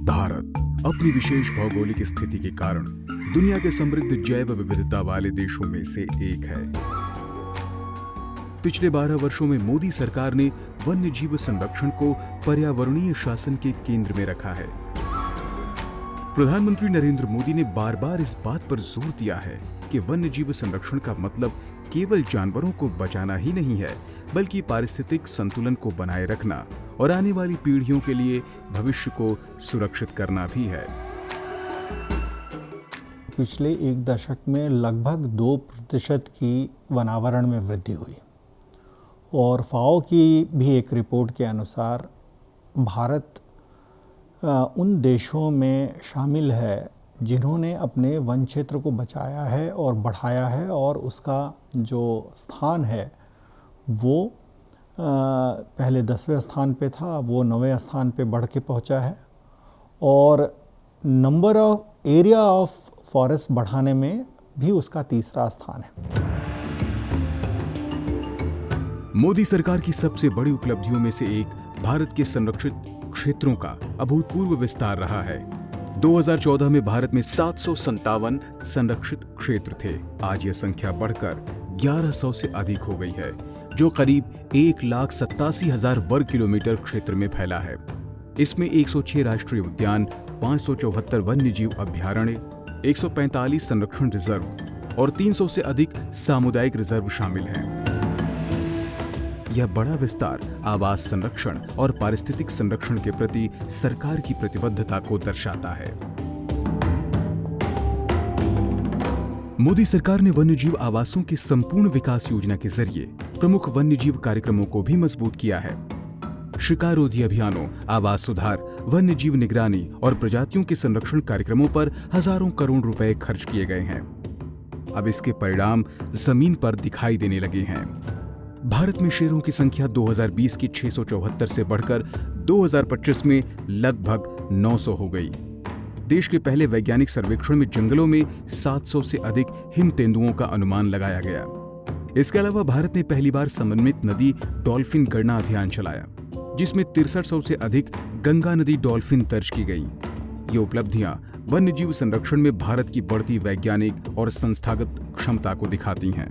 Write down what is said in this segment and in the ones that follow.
भारत अपनी विशेष भौगोलिक स्थिति के कारण दुनिया के समृद्ध जैव विविधता वाले देशों में से एक है। पिछले 12 वर्षों में मोदी सरकार ने वन्य जीव संरक्षण को पर्यावरणीय शासन के केंद्र में रखा है। प्रधानमंत्री नरेंद्र मोदी ने बार बार इस बात पर जोर दिया है कि वन्य जीव संरक्षण का मतलब केवल जानवरों को बचाना ही नहीं है, बल्कि पारिस्थितिक संतुलन को बनाए रखना और आने वाली पीढ़ियों के लिए भविष्य को सुरक्षित करना भी है। पिछले एक दशक में लगभग 2% की वनावरण में वृद्धि हुई और फाओ की भी एक रिपोर्ट के अनुसार भारत उन देशों में शामिल है जिन्होंने अपने वन क्षेत्र को बचाया है और बढ़ाया है, और उसका जो स्थान है वो पहले 10वें स्थान पे था, वो 9वें स्थान पे बढ़ के पहुंचा है, और number of area of forest बढ़ाने में भी उसका 3रा स्थान है। मोदी सरकार की सबसे बड़ी उपलब्धियों में से एक भारत के संरक्षित क्षेत्रों का अभूतपूर्व विस्तार रहा है। 2014 में भारत में 757 संरक्षित क्षेत्र थे। आज यह संख्या बढ़कर 1100 से अधिक हो गई है, जो करीब 1,87,000 वर्ग किलोमीटर क्षेत्र में फैला है। इसमें 106 राष्ट्रीय उद्यान, 574 वन्यजीव अभयारण्य, 145 संरक्षण रिजर्व और 300 से अधिक सामुदायिक रिजर्व शामिल हैं। यह बड़ा विस्तार आवास संरक्षण और पारिस्थितिक संरक्षण के प्रति सरकार की प्रतिबद्धता को दर्शाता है। मोदी सरकार ने वन्यजीव आवासों के संपूर्ण विकास योजना के जरिए प्रमुख वन्यजीव कार्यक्रमों को भी मजबूत किया है। शिकारोधी अभियानों, आवास सुधार, वन्यजीव निगरानी और प्रजातियों के संरक्षण कार्यक्रमों पर हजारों करोड़ रुपए खर्च किए गए हैं। अब इसके परिणाम जमीन पर दिखाई देने लगे हैं। भारत में शेरों की संख्या 2020 की 674 से बढ़कर 2025 में लगभग 900 हो गई। देश के पहले वैज्ञानिक सर्वेक्षण में जंगलों में 700 से अधिक हिम तेंदुओं का अनुमान लगाया गया। इसके अलावा भारत ने पहली बार समन्वित नदी डॉल्फिन गणना अभियान चलाया, जिसमें 6300 से अधिक गंगा नदी डॉल्फिन दर्ज की गई। ये उपलब्धियां वन्यजीव संरक्षण में भारत की बढ़ती वैज्ञानिक और संस्थागत क्षमता को दिखाती हैं।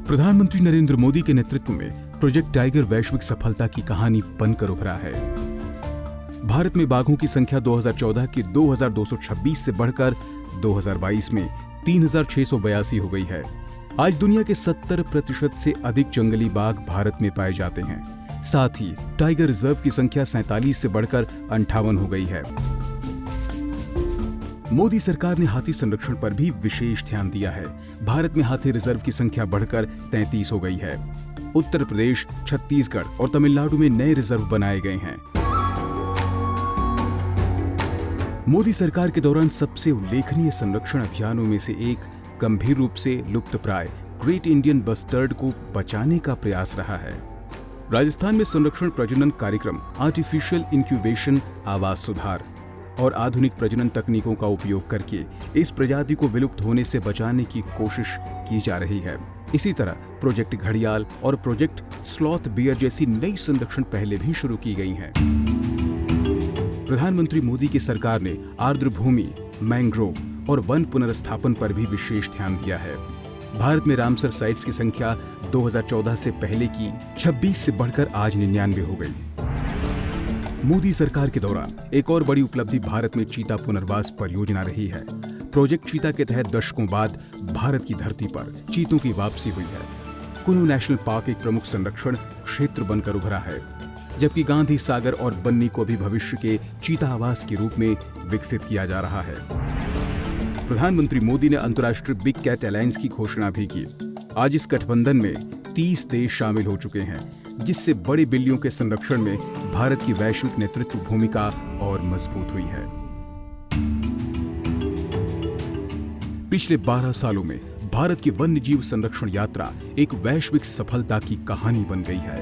प्रधानमंत्री नरेंद्र मोदी के नेतृत्व में प्रोजेक्ट टाइगर वैश्विक सफलता की कहानी बनकर उभरा है। भारत में बाघों की संख्या 2014 के 2226 से बढ़कर 2022 में 3682 हो गई है। आज दुनिया के 70% से अधिक जंगली बाघ भारत में पाए जाते हैं। साथ ही टाइगर रिजर्व की संख्या 47 से बढ़कर 58 हो गई है। मोदी सरकार ने हाथी संरक्षण पर भी विशेष ध्यान दिया है। भारत में हाथी रिजर्व की संख्या बढ़कर 33 हो गई है। उत्तर प्रदेश, छत्तीसगढ़ और तमिलनाडु में नए रिजर्व बनाए गए हैं। मोदी सरकार के दौरान सबसे उल्लेखनीय संरक्षण अभियानों में से एक गंभीर रूप से लुप्तप्राय ग्रेट इंडियन बस्टर्ड को बचाने का प्रयास रहा है। राजस्थान में संरक्षण प्रजनन कार्यक्रम, आर्टिफिशियल इंक्यूबेशन, आवास सुधार और आधुनिक प्रजनन तकनीकों का उपयोग करके इस प्रजाति को विलुप्त होने से बचाने की कोशिश की जा रही है। इसी तरह प्रोजेक्ट घड़ियाल और प्रोजेक्ट स्लॉथ बियर जैसी नई संरक्षण पहले भी शुरू की गई हैं। प्रधानमंत्री मोदी की सरकार ने आर्द्र भूमि, मैंग्रोव और वन पुनर्स्थापन पर भी विशेष ध्यान दिया है। भारत में रामसर साइट्स की संख्या 2014 से पहले की 26 से बढ़कर आज 99 हो गई। मोदी सरकार के दौरान एक और बड़ी उपलब्धि भारत में चीता पुनर्वास परियोजना रही है। प्रोजेक्ट चीता के तहत दशकों बाद भारत की धरती पर चीतों की वापसी हुई है। कुल्लू नेशनल पार्क एक प्रमुख संरक्षण क्षेत्र बनकर उभरा है, जबकि गांधी सागर और बन्नी को भी भविष्य के चीता आवास के रूप में विकसित किया जा रहा है। प्रधानमंत्री मोदी ने अंतर्राष्ट्रीय बिग कैट अलायंस की घोषणा भी की। आज इस गठबंधन में 30 देश शामिल हो चुके हैं, जिससे बड़ी बिल्लियों के संरक्षण में भारत की वैश्विक नेतृत्व भूमिका और मजबूत हुई है। पिछले 12 सालों में भारत की वन्यजीव संरक्षण यात्रा एक वैश्विक सफलता की कहानी बन गई है।